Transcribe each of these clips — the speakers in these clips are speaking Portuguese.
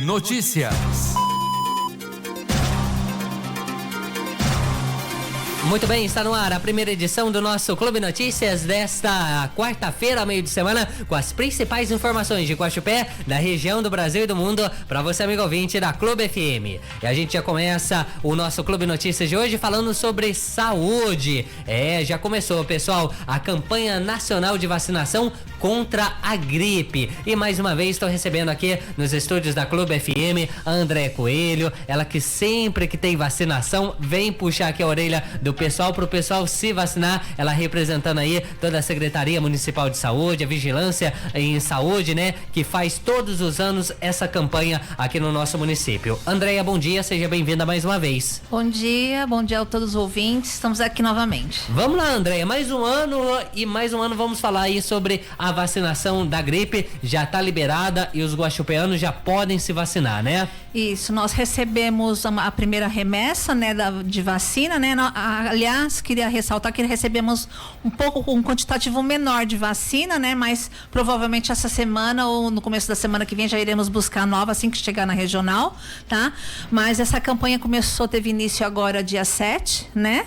Notícias. Muito bem, está no ar a primeira edição do nosso Clube Notícias desta quarta-feira, meio de semana, com as principais informações de Guaxupé, da região do Brasil e do mundo, para você, amigo ouvinte da Clube FM. E a gente já começa o nosso Clube Notícias de hoje falando sobre saúde. Já começou, pessoal, a campanha nacional de vacinação contra a gripe. E mais uma vez estou recebendo aqui nos estúdios da Clube FM a Andréia Coelho, ela que sempre que tem vacinação vem puxar aqui a orelha do pessoal pro pessoal se vacinar, ela representando aí toda a Secretaria Municipal de Saúde, a Vigilância em Saúde, né, que faz todos os anos essa campanha aqui no nosso município. Andréia, bom dia, seja bem-vinda mais uma vez. Bom dia a todos os ouvintes, estamos aqui novamente. Vamos lá, Andréia, mais um ano vamos falar aí sobre a vacinação da gripe, já tá liberada e os guaxupeanos já podem se vacinar, né? Isso, nós recebemos a primeira remessa, né, de vacina, né, aliás, queria ressaltar que recebemos um quantitativo menor de vacina, né, mas provavelmente essa semana ou no começo da semana que vem já iremos buscar a nova assim que chegar na regional, tá? Mas essa campanha teve início agora dia 7, né?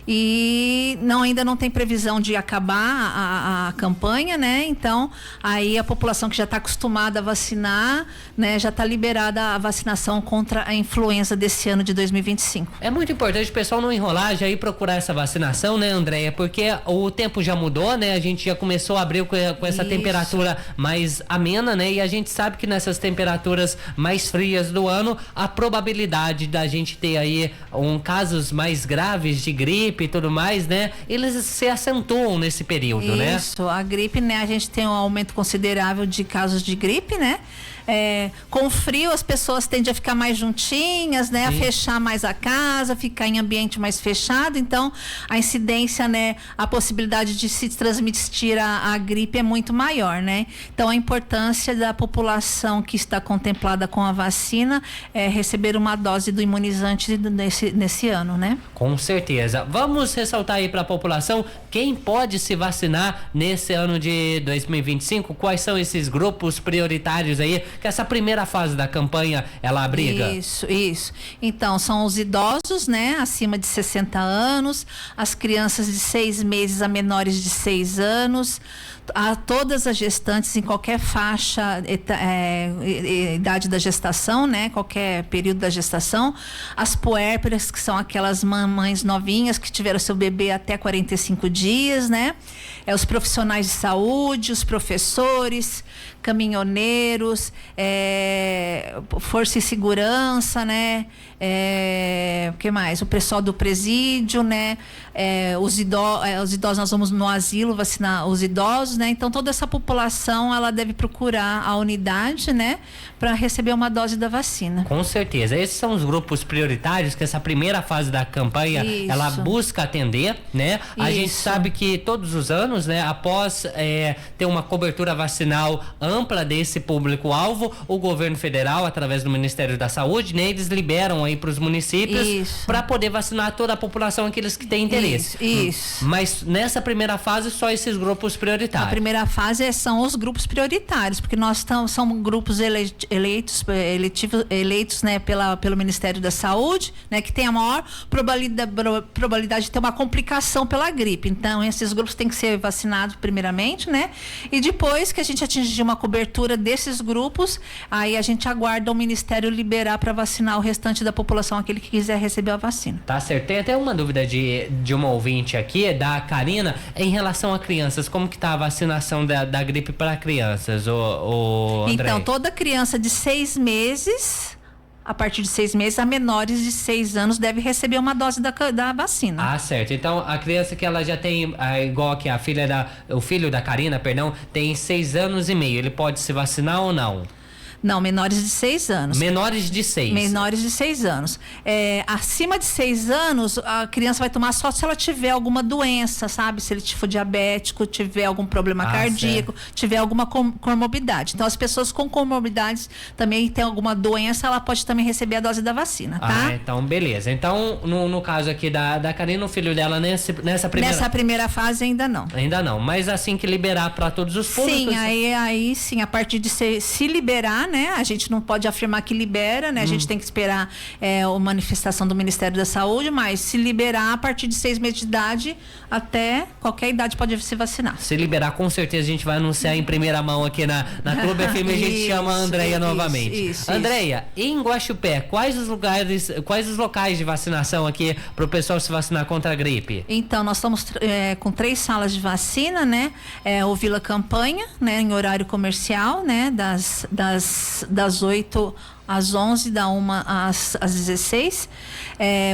E ainda não tem previsão de acabar a campanha, né? Então, aí a população que já está acostumada a vacinar, né? Já está liberada a vacinação contra a influenza desse ano de 2025. É muito importante o pessoal não enrolar, já ir procurar essa vacinação, né, Andréia? Porque o tempo já mudou, né? A gente já começou a abrir com essa temperatura mais amena, né? E a gente sabe que nessas temperaturas mais frias do ano, a probabilidade da gente ter aí casos mais graves de gripe e tudo mais, né? Eles se acentuam nesse período, né? Isso, a gripe, né? A gente tem um aumento considerável de casos de gripe, né? Com frio as pessoas tendem a ficar mais juntinhas, né? Sim. A fechar mais a casa, ficar em ambiente mais fechado, então a incidência, né? A possibilidade de se transmitir a gripe é muito maior, né? Então a importância da população que está contemplada com a vacina é receber uma dose do imunizante nesse ano, né? Com certeza. Vamos ressaltar aí para a população quem pode se vacinar nesse ano de 2025, quais são esses grupos prioritários aí que essa primeira fase da campanha ela abriga? Isso. Então, são os idosos, né, acima de 60 anos, as crianças de 6 meses a menores de 6 anos, a todas as gestantes em qualquer faixa, idade da gestação, né, qualquer período da gestação, as puérperas, que são aquelas mamães novinhas que tiveram seu bebê até 45 dias, né, os profissionais de saúde, os professores, caminhoneiros, força e segurança, né, o que mais? O pessoal do presídio, né, os idosos, nós vamos no asilo vacinar os idosos, né, então toda essa população ela deve procurar a unidade, né, para receber uma dose da vacina. Com certeza, esses são os grupos prioritários que essa primeira fase da campanha ela busca atender, né? A gente sabe que todos os anos, né, após ter uma cobertura vacinal ampla desse público-alvo, o governo federal, através do Ministério da Saúde, né, eles liberam aí para os municípios para poder vacinar toda a população, aqueles que têm interesse. Isso. Mas nessa primeira fase, só esses grupos prioritários. A primeira fase são os grupos prioritários, porque são grupos eleitos, né, pelo Ministério da Saúde, né, que tem a maior probabilidade de ter uma complicação pela gripe. Então, esses grupos têm que ser vacinados primeiramente, né? E depois que a gente atingir uma cobertura desses grupos, aí a gente aguarda o Ministério liberar para vacinar o restante da população, aquele que quiser receber a vacina. Tá certo. Tem até uma dúvida de uma ouvinte aqui, da Karina, em relação a crianças. Como que tá a vacinação da gripe para crianças, André? Então, toda criança de 6 meses, a partir de 6 meses, a menores de 6 anos deve receber uma dose da vacina. Ah, certo. Então, a criança que ela já tem, igual que o filho da Karina, tem 6 anos e meio, ele pode se vacinar ou não? Não, menores de 6 anos. Menores de 6. Menores de 6 anos. Acima de 6 anos, a criança vai tomar só se ela tiver alguma doença, sabe? Se ele for diabético, tiver algum problema cardíaco, tiver alguma comorbidade. Então, as pessoas com comorbidades também tem alguma doença, ela pode também receber a dose da vacina, tá? Então, beleza. Então, no caso aqui da Karina, o filho dela nessa primeira fase ainda não. Ainda não, mas assim que liberar para todos os públicos... Sim, aí sim, a partir de se liberar, liberar, né? A gente não pode afirmar que libera, né? A gente tem que esperar a manifestação do Ministério da Saúde, mas se liberar a partir de 6 meses de idade, até qualquer idade pode se vacinar. Se liberar, com certeza a gente vai anunciar em primeira mão aqui na Clube FM, a gente chama a Andreia novamente. Andreia, em Guaxupé, quais os locais de vacinação aqui para o pessoal se vacinar contra a gripe? Então, nós estamos com 3 salas de vacina, né? O Vila Campanha, né? Em horário comercial, né? Das 8 às 11, da 1 às 16,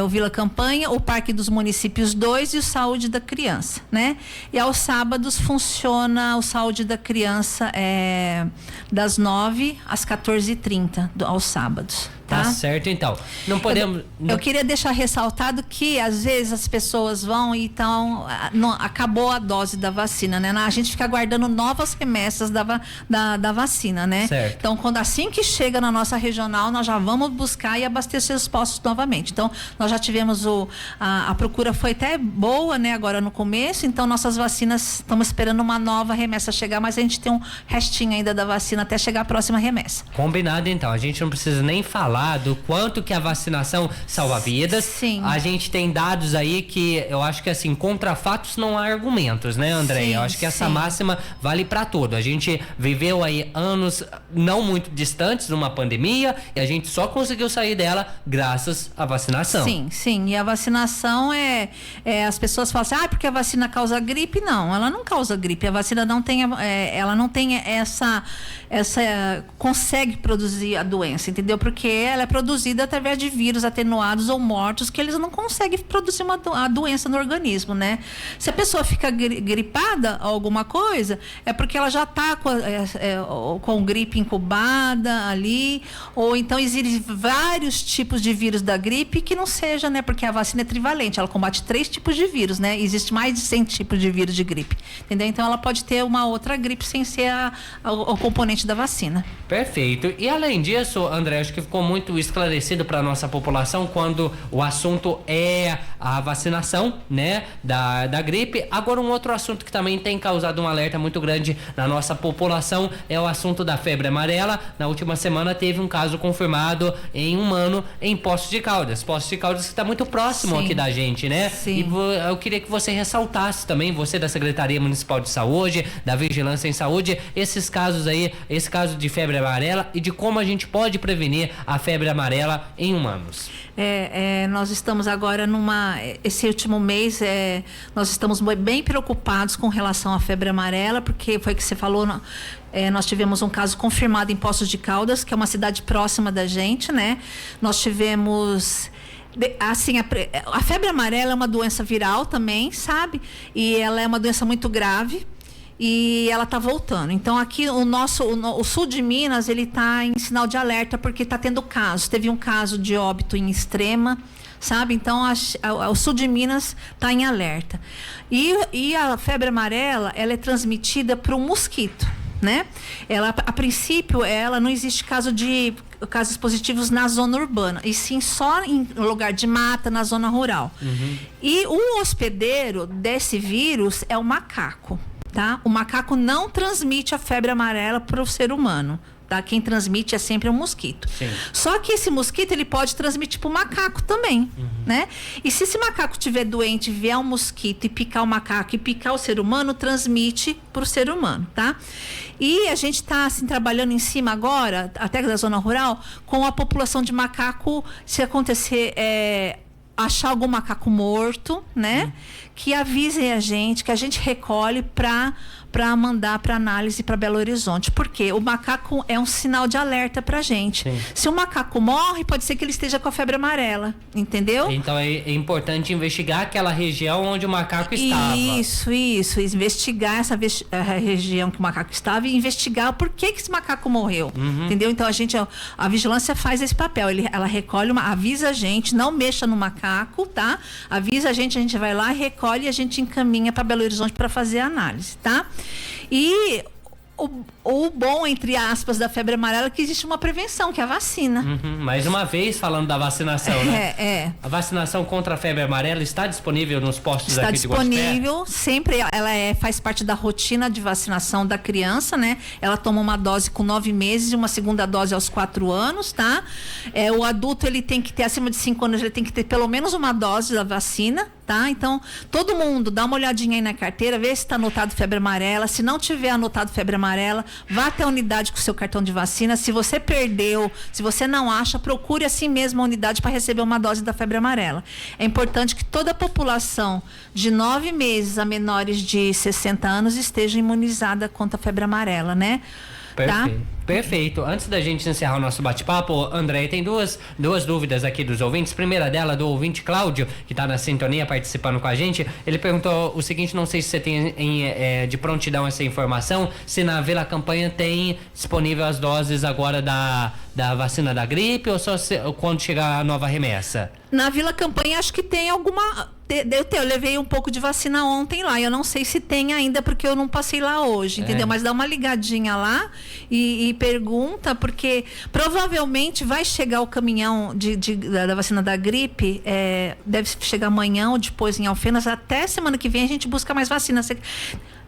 o Vila Campanha, o Parque dos Municípios 2 e o Saúde da Criança, né? E aos sábados funciona o Saúde da Criança das 9 às 14h30 aos sábados. Tá certo, então. Não podemos. Eu queria deixar ressaltado que às vezes as pessoas vão e então acabou a dose da vacina, né? A gente fica aguardando novas remessas da vacina, né? Certo. Então, assim que chega na nossa regional, nós já vamos buscar e abastecer os postos novamente. Então, nós já tivemos a procura foi até boa, né? Agora no começo, então nossas vacinas, estamos esperando uma nova remessa chegar, mas a gente tem um restinho ainda da vacina até chegar a próxima remessa. Combinado, então. A gente não precisa nem falar do quanto que a vacinação salva vidas. Sim. A gente tem dados aí que eu acho que assim, contra fatos não há argumentos, né, Andréia? Eu acho que essa máxima vale para tudo. A gente viveu aí anos não muito distantes numa pandemia e a gente só conseguiu sair dela graças à vacinação. Sim. E a vacinação as pessoas falam assim, porque a vacina causa gripe. Não, ela não causa gripe. A vacina não tem, ela não tem consegue produzir a doença, entendeu? Porque ela é produzida através de vírus atenuados ou mortos que eles não conseguem produzir a doença no organismo, né? Se a pessoa fica gripada alguma coisa, é porque ela já está com gripe incubada ali, ou então existem vários tipos de vírus da gripe que não seja, né? Porque a vacina é trivalente, ela combate 3 tipos de vírus, né? Existe mais de 100 tipos de vírus de gripe, entendeu? Então ela pode ter uma outra gripe sem ser o componente da vacina. Perfeito. E além disso, André, acho que ficou muito esclarecido para nossa população quando o assunto é a vacinação, né, da gripe. Agora, um outro assunto que também tem causado um alerta muito grande na nossa população é o assunto da febre amarela. Na última semana teve um caso confirmado em humano em Poços de Caldas. Poços de Caldas que está muito próximo aqui da gente, né? Sim. E eu queria que você ressaltasse também, você da Secretaria Municipal de Saúde, da Vigilância em Saúde, esses casos aí, esse caso de febre amarela e de como a gente pode prevenir a febre amarela em humanos. Nós estamos agora esse último mês, nós estamos bem preocupados com relação à febre amarela, porque foi o que você falou, nós tivemos um caso confirmado em Poços de Caldas, que é uma cidade próxima da gente, né? Nós tivemos... Assim, a febre amarela é uma doença viral também, sabe? E ela é uma doença muito grave. E ela está voltando. Então aqui o sul de Minas, ele está em sinal de alerta porque está tendo casos. Teve um caso de óbito em Extrema, sabe? Então o sul de Minas está em alerta. E a febre amarela, ela é transmitida por um mosquito, né? A princípio, não existe casos positivos na zona urbana, e sim só em lugar de mata, na zona rural. E o hospedeiro desse vírus é o macaco. Tá? O macaco não transmite a febre amarela para o ser humano. Tá? Quem transmite é sempre um mosquito. Sim. Só que esse mosquito ele pode transmitir para o macaco também, né? E se esse macaco estiver doente, vier um mosquito e picar o macaco e picar o ser humano, transmite para o ser humano, tá? E a gente está assim, trabalhando em cima agora, até da zona rural, com a população de macaco, se acontecer achar algum macaco morto, né? Que avisem a gente, que a gente recolhe para mandar para análise para Belo Horizonte. Porque o macaco é um sinal de alerta pra gente. Sim. Se o macaco morre, pode ser que ele esteja com a febre amarela, entendeu? Então é importante investigar aquela região onde o macaco estava. Isso. Investigar essa região que o macaco estava e investigar por que esse macaco morreu, entendeu? Então a vigilância faz esse papel. Ela recolhe, avisa a gente, não mexa no macaco, tá? Avisa a gente vai lá, recolhe e a gente encaminha para Belo Horizonte para fazer a análise, tá? E o bom, entre aspas, da febre amarela é que existe uma prevenção, que é a vacina. Mais uma vez falando da vacinação, né? A vacinação contra a febre amarela está disponível nos postos aqui de Guaxupé? Está disponível, sempre ela faz parte da rotina de vacinação da criança, né? Ela toma uma dose com 9 meses e uma segunda dose aos 4 anos, tá? O adulto, ele tem que ter, acima de 5 anos, ele tem que ter pelo menos uma dose da vacina, tá? Então, todo mundo dá uma olhadinha aí na carteira, vê se está anotado febre amarela. Se não tiver anotado febre amarela, vá até a unidade com o seu cartão de vacina. Se você perdeu, se você não acha, procure assim mesmo a unidade para receber uma dose da febre amarela. É importante que toda a população de 9 meses a menores de 60 anos esteja imunizada contra a febre amarela, né? Perfeito. Tá? Perfeito. Antes da gente encerrar o nosso bate-papo, André, tem duas dúvidas aqui dos ouvintes. Primeira dela, do ouvinte Cláudio, que está na sintonia participando com a gente. Ele perguntou o seguinte: não sei se você tem de prontidão essa informação, se na Vila Campanha tem disponível as doses agora da vacina da gripe, ou só quando chegar a nova remessa? Na Vila Campanha acho que tem alguma. Eu levei um pouco de vacina ontem lá. Eu não sei se tem ainda, porque eu não passei lá hoje, entendeu? Mas dá uma ligadinha lá e pergunta, porque provavelmente vai chegar o caminhão da vacina da gripe, deve chegar amanhã ou depois em Alfenas. Até semana que vem a gente busca mais vacina,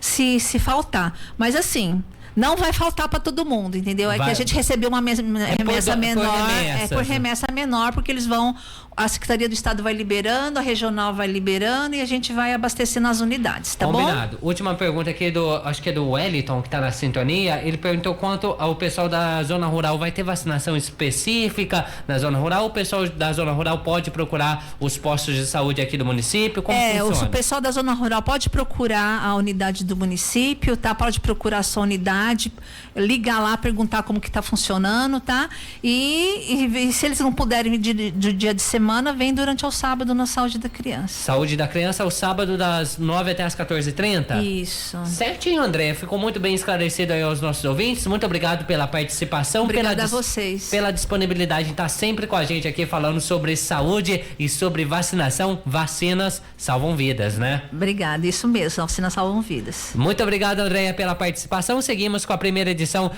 se faltar. Mas assim, não vai faltar para todo mundo, entendeu? Que a gente recebeu uma remessa menor, por remessa menor, porque eles vão, a Secretaria do Estado vai liberando, a regional vai liberando e a gente vai abastecendo as unidades, tá Combinado. bom? Última pergunta aqui acho que é do Wellington, que está na sintonia. Ele perguntou quanto ao pessoal da zona rural vai ter vacinação específica na zona rural. O pessoal da zona rural pode procurar os postos de saúde aqui do município? Como funciona? O pessoal da zona rural pode procurar a unidade do município, tá? Pode procurar a sua unidade, ligar lá, perguntar como que tá funcionando, tá? E se eles não puderem do dia de semana, vem durante o sábado na Saúde da Criança. Saúde da Criança, o sábado das 9 até as 14h30? Isso. Certinho, André. Ficou muito bem esclarecido aí aos nossos ouvintes. Muito obrigado pela participação. Obrigada a vocês. Pela disponibilidade de estar sempre com a gente aqui falando sobre saúde e sobre vacinação. Vacinas salvam vidas, né? Obrigada, isso mesmo. Vacinas salvam vidas. Muito obrigado, Andréia, pela participação. Seguimos com a primeira edição